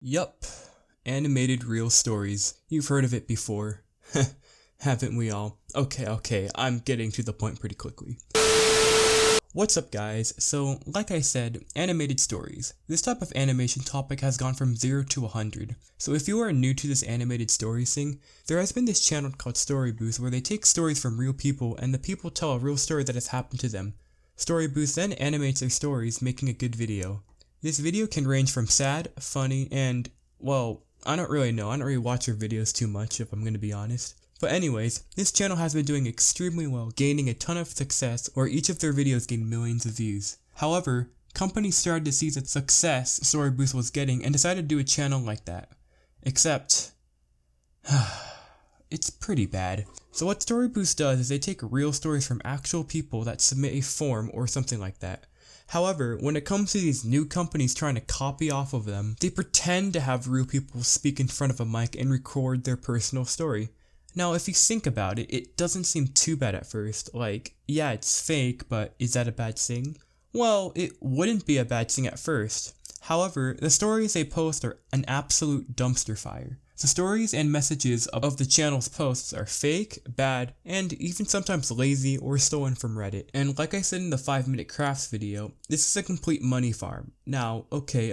Yup, animated real stories. You've heard of it before. Haven't we all? Okay, I'm getting to the point pretty quickly. What's up guys? So, like I said, animated stories. This type of animation topic has gone from 0 to 100. So if you are new to this animated stories thing, there has been this channel called Story Booth where they take stories from real people and the people tell a real story that has happened to them. Story Booth then animates their stories, making a good video. This video can range from sad, funny, and, well, I don't really know. I don't really watch their videos too much if I'm gonna be honest. But anyways, this channel has been doing extremely well, gaining a ton of success where each of their videos gain millions of views. However, companies started to see the success Story Booth was getting and decided to do a channel like that. Except, it's pretty bad. So what Story Booth does is they take real stories from actual people that submit a form or something like that. However, when it comes to these new companies trying to copy off of them, they pretend to have real people speak in front of a mic and record their personal story. Now, if you think about it, it doesn't seem too bad at first. Like, yeah, it's fake, but is that a bad thing? Well, it wouldn't be a bad thing at first. However, the stories they post are an absolute dumpster fire. The stories and messages of the channel's posts are fake, bad, and even sometimes lazy or stolen from Reddit. And like I said in the 5-minute crafts video, this is a complete money farm. Now, okay,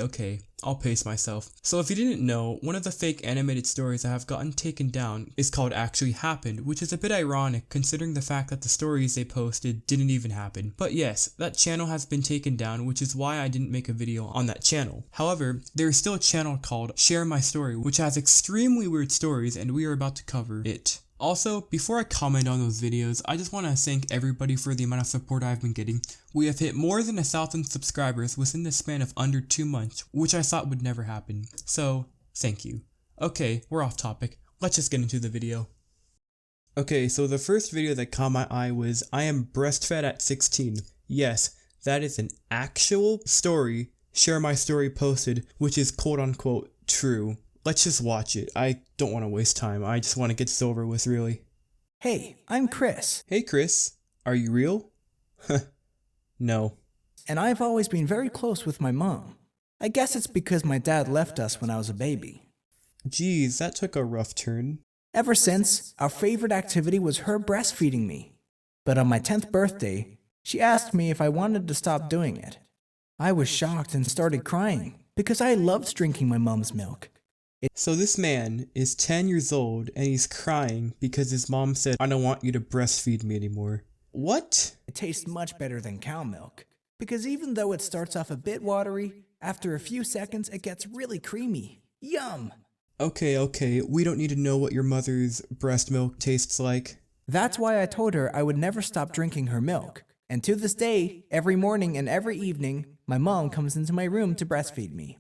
I'll pace myself. So if you didn't know, one of the fake animated stories that have gotten taken down is called Actually Happened, which is a bit ironic considering the fact that the stories they posted didn't even happen. But yes, that channel has been taken down, which is why I didn't make a video on that channel. However, there is still a channel called Share My Story, which has extremely weird stories, and we are about to cover it. Also, before I comment on those videos, I just want to thank everybody for the amount of support I've been getting. We have hit more than 1,000 subscribers within the span of under 2 months, which I thought would never happen. So, thank you. Okay, we're off topic. Let's just get into the video. Okay, so the first video that caught my eye was I am breastfed at 16. Yes, that is an actual story Share My Story posted, which is quote unquote true. Let's just watch it. I don't want to waste time. I just want to get this over with, really. Hey, I'm Chris. Hey, Chris. Are you real? No. And I've always been very close with my mom. I guess it's because my dad left us when I was a baby. Geez, that took a rough turn. Ever since, our favorite activity was her breastfeeding me. But on my 10th birthday, she asked me if I wanted to stop doing it. I was shocked and started crying because I loved drinking my mom's milk. So this man is 10 years old and he's crying because his mom said, I don't want you to breastfeed me anymore. What? It tastes much better than cow milk, because even though it starts off a bit watery, after a few seconds it gets really creamy. Yum! Okay, we don't need to know what your mother's breast milk tastes like. That's why I told her I would never stop drinking her milk. And to this day, every morning and every evening, my mom comes into my room to breastfeed me.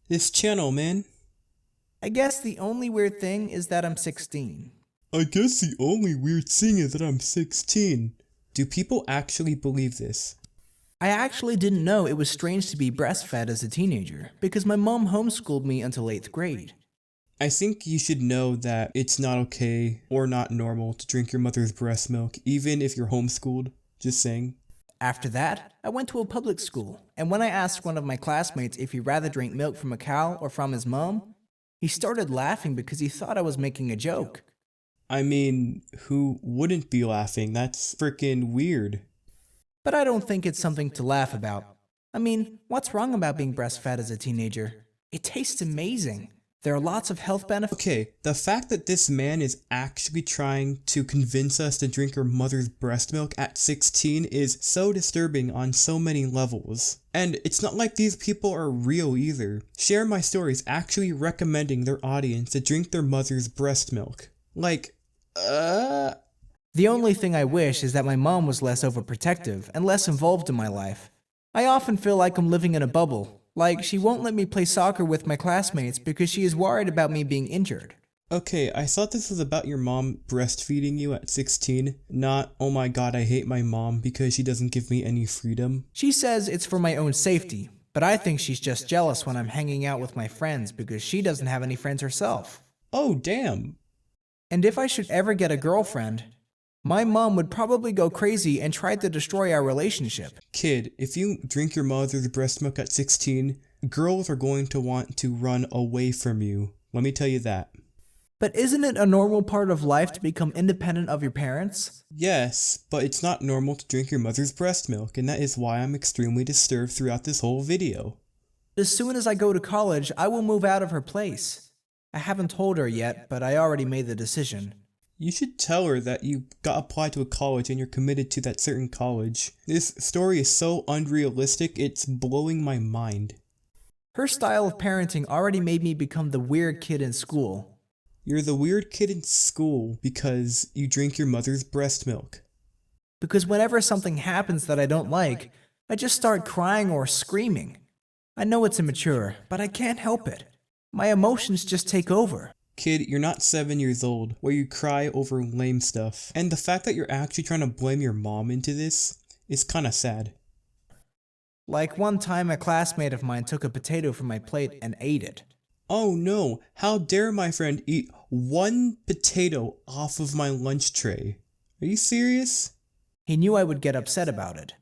This channel, man. I guess the only weird thing is that I'm 16. I guess the only weird thing is that I'm 16. Do people actually believe this? I actually didn't know it was strange to be breastfed as a teenager, because my mom homeschooled me until 8th grade. I think you should know that it's not okay or not normal to drink your mother's breast milk, even if you're homeschooled. Just saying. After that, I went to a public school, and when I asked one of my classmates if he'd rather drink milk from a cow or from his mom, he started laughing because he thought I was making a joke. I mean, who wouldn't be laughing? That's freaking weird. But I don't think it's something to laugh about. I mean, what's wrong about being breastfed as a teenager? It tastes amazing. There are lots of health benefits. Okay, the fact that this man is actually trying to convince us to drink our mother's breast milk at 16 is so disturbing on so many levels. And it's not like these people are real either. Share My Story is actually recommending their audience to drink their mother's breast milk. Like, The only thing I wish is that my mom was less overprotective and less involved in my life. I often feel like I'm living in a bubble. Like, she won't let me play soccer with my classmates because she is worried about me being injured. Okay, I thought this was about your mom breastfeeding you at 16, not, oh my god, I hate my mom because she doesn't give me any freedom. She says it's for my own safety, but I think she's just jealous when I'm hanging out with my friends because she doesn't have any friends herself. Oh, damn. And if I should ever get a girlfriend, My mom would probably go crazy and try to destroy our relationship. Kid, if you drink your mother's breast milk at 16, girls are going to want to run away from you. Let me tell you that. But isn't it a normal part of life to become independent of your parents? Yes, but it's not normal to drink your mother's breast milk, and that is why I'm extremely disturbed throughout this whole video. As soon as I go to college, I will move out of her place. I haven't told her yet, but I already made the decision. You should tell her that you got applied to a college and you're committed to that certain college. This story is so unrealistic, it's blowing my mind. Her style of parenting already made me become the weird kid in school. You're the weird kid in school because you drink your mother's breast milk. Because whenever something happens that I don't like, I just start crying or screaming. I know it's immature, but I can't help it. My emotions just take over. Kid, you're not 7 years old where you cry over lame stuff. And the fact that you're actually trying to blame your mom into this is kinda sad. Like one time a classmate of mine took a potato from my plate and ate it. Oh no, how dare my friend eat one potato off of my lunch tray? Are you serious? He knew I would get upset about it,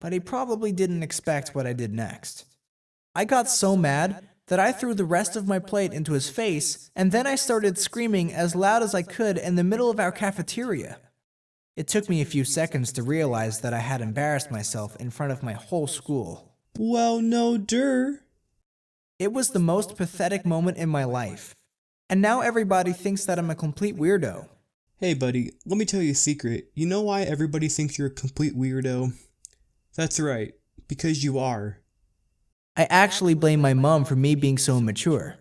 but he probably didn't expect what I did next. I got so mad that I threw the rest of my plate into his face, and then I started screaming as loud as I could in the middle of our cafeteria. It took me a few seconds to realize that I had embarrassed myself in front of my whole school. Well, no, It was the most pathetic moment in my life. And now everybody thinks that I'm a complete weirdo. Hey buddy, let me tell you a secret. You know why everybody thinks you're a complete weirdo? That's right, because you are. I actually blame my mom for me being so immature.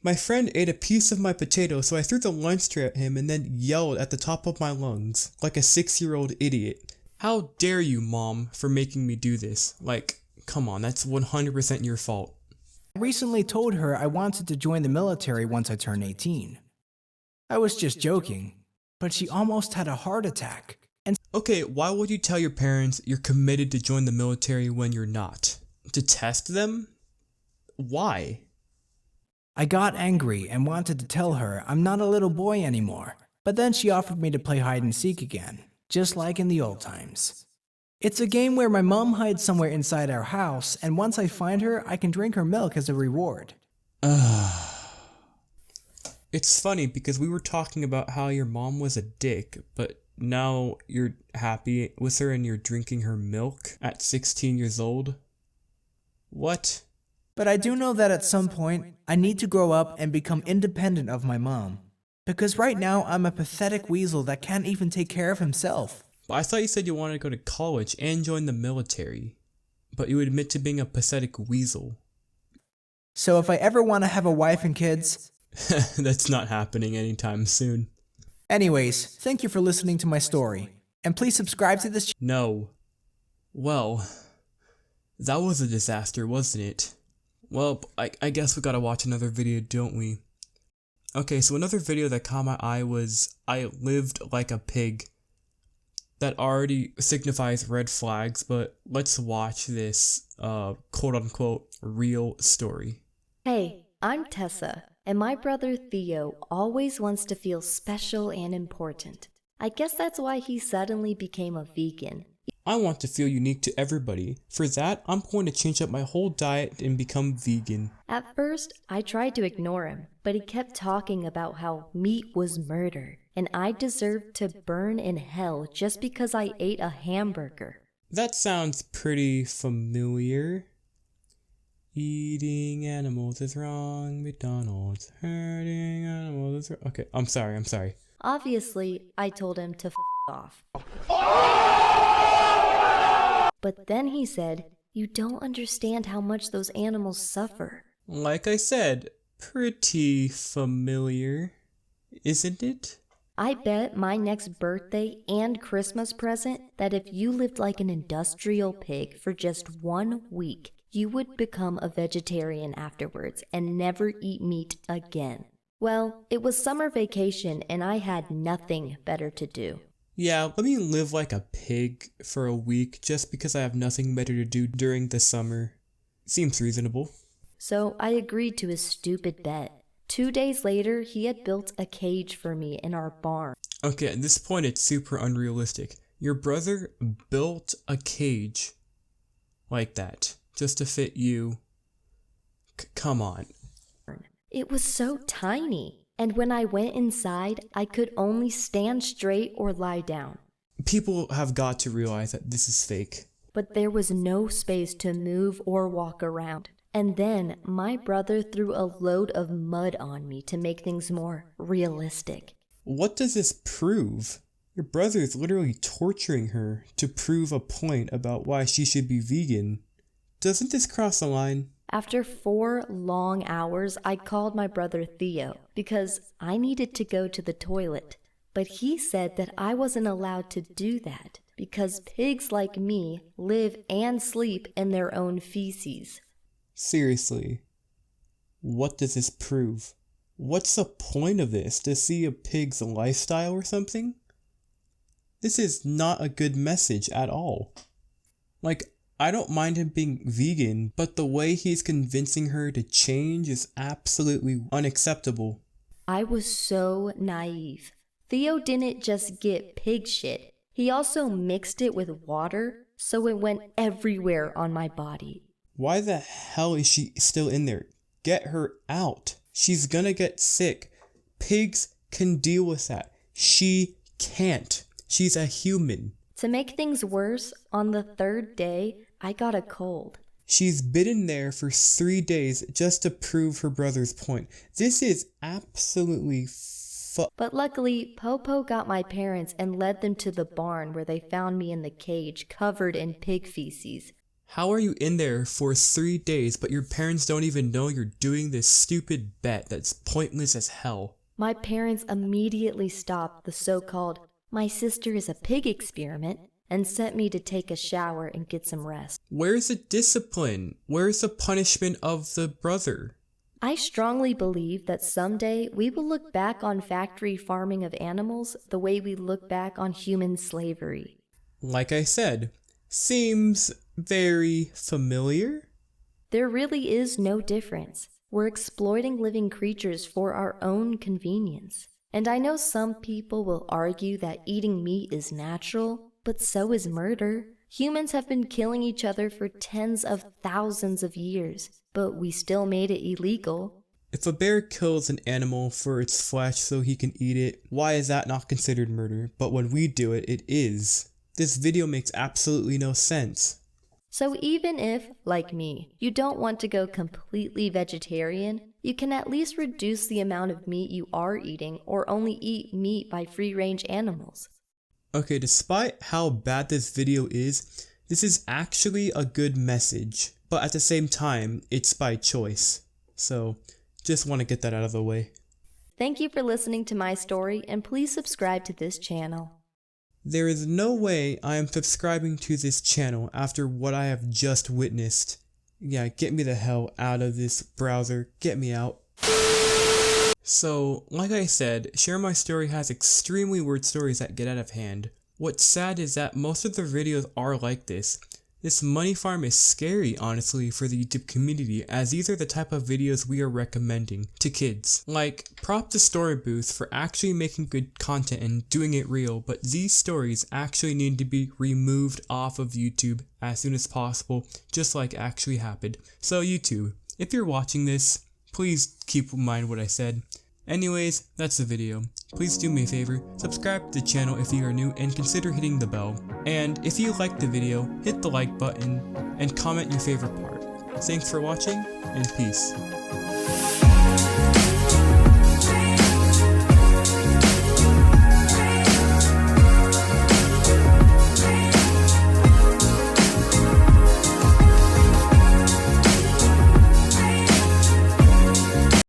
My friend ate a piece of my potato, so I threw the lunch tray at him and then yelled at the top of my lungs, like a 6-year-old idiot. How dare you, Mom, for making me do this? Like, come on, that's 100% your fault. I recently told her I wanted to join the military once I turned 18. I was just joking, but she almost had a heart attack. And okay, why would you tell your parents you're committed to join the military when you're not? To test them? Why? I got angry and wanted to tell her I'm not a little boy anymore, but then she offered me to play hide and seek again, just like in the old times. It's a game where my mom hides somewhere inside our house, and once I find her, I can drink her milk as a reward. It's funny because we were talking about how your mom was a dick, but now you're happy with her and you're drinking her milk at 16 years old? What? But I do know that at some point, I need to grow up and become independent of my mom. Because right now, I'm a pathetic weasel that can't even take care of himself. But I thought you said you wanted to go to college and join the military. But you admit to being a pathetic weasel. So if I ever want to have a wife and kids... That's not happening anytime soon. Anyways, thank you for listening to my story. And please subscribe to this channel. No. Well, that was a disaster, wasn't it? Well, I guess we gotta watch another video, don't we? Okay, so another video that caught my eye was I lived like a pig. That already signifies red flags, but let's watch this quote-unquote real story. Hey, I'm Tessa, and my brother Theo always wants to feel special and important. I guess that's why he suddenly became a vegan. I want to feel unique to everybody. For that, I'm going to change up my whole diet and become vegan. At first, I tried to ignore him, but he kept talking about how meat was murder, and I deserved to burn in hell just because I ate a hamburger. That sounds pretty familiar. Eating animals is wrong, McDonald's. Hurting animals is wrong. Okay, I'm sorry. Obviously, I told him to f off. But then he said, "You don't understand how much those animals suffer." Like I said, pretty familiar, isn't it? I bet my next birthday and Christmas present that if you lived like an industrial pig for just 1 week, you would become a vegetarian afterwards and never eat meat again. Well, it was summer vacation and I had nothing better to do. Yeah, let me live like a pig for a week just because I have nothing better to do during the summer. Seems reasonable. So I agreed to his stupid bet. 2 days later, he had built a cage for me in our barn. Okay, at this point it's super unrealistic. Your brother built a cage like that just to fit you. Come on. It was so tiny, and when I went inside, I could only stand straight or lie down. People have got to realize that this is fake. But there was no space to move or walk around. And then my brother threw a load of mud on me to make things more realistic. What does this prove? Your brother is literally torturing her to prove a point about why she should be vegan. Doesn't this cross the line? After 4 long hours, I called my brother Theo because I needed to go to the toilet. But he said that I wasn't allowed to do that because pigs like me live and sleep in their own feces. Seriously, what does this prove? What's the point of this? To see a pig's lifestyle or something? This is not a good message at all. Like, I don't mind him being vegan, but the way he's convincing her to change is absolutely unacceptable. I was so naive. Theo didn't just get pig shit. He also mixed it with water, so it went everywhere on my body. Why the hell is she still in there? Get her out. She's gonna get sick. Pigs can deal with that. She can't. She's a human. To make things worse, on the 3rd day, I got a cold. She's been in there for 3 days just to prove her brother's point. This is absolutely But luckily, Popo got my parents and led them to the barn where they found me in the cage covered in pig feces. How are you in there for 3 days but your parents don't even know you're doing this stupid bet that's pointless as hell? My parents immediately stopped the so-called "my sister is a pig" experiment and sent me to take a shower and get some rest. Where's the discipline? Where's the punishment of the brother? I strongly believe that someday we will look back on factory farming of animals the way we look back on human slavery. Like I said, seems very familiar. There really is no difference. We're exploiting living creatures for our own convenience. And I know some people will argue that eating meat is natural, but so is murder. Humans have been killing each other for tens of thousands of years, but we still made it illegal. If a bear kills an animal for its flesh so he can eat it, why is that not considered murder? But when we do it, it is. This video makes absolutely no sense. So even if, like me, you don't want to go completely vegetarian, you can at least reduce the amount of meat you are eating or only eat meat by free-range animals. Okay, despite how bad this video is, this is actually a good message, but at the same time, it's by choice. So, just want to get that out of the way. Thank you for listening to my story, and please subscribe to this channel. There is no way I am subscribing to this channel after what I have just witnessed. Yeah, get me the hell out of this browser. Get me out. So, like I said, Share My Story has extremely weird stories that get out of hand. What's sad is that most of the videos are like this. This money farm is scary, honestly, for the YouTube community, as these are the type of videos we are recommending to kids. Like, prop to Story Booth for actually making good content and doing it real, but these stories actually need to be removed off of YouTube as soon as possible, just like actually happened. So YouTube, if you're watching this, please keep in mind what I said. Anyways, that's the video. Please do me a favor, subscribe to the channel if you are new and consider hitting the bell. And if you liked the video, hit the like button and comment your favorite part. Thanks for watching and peace.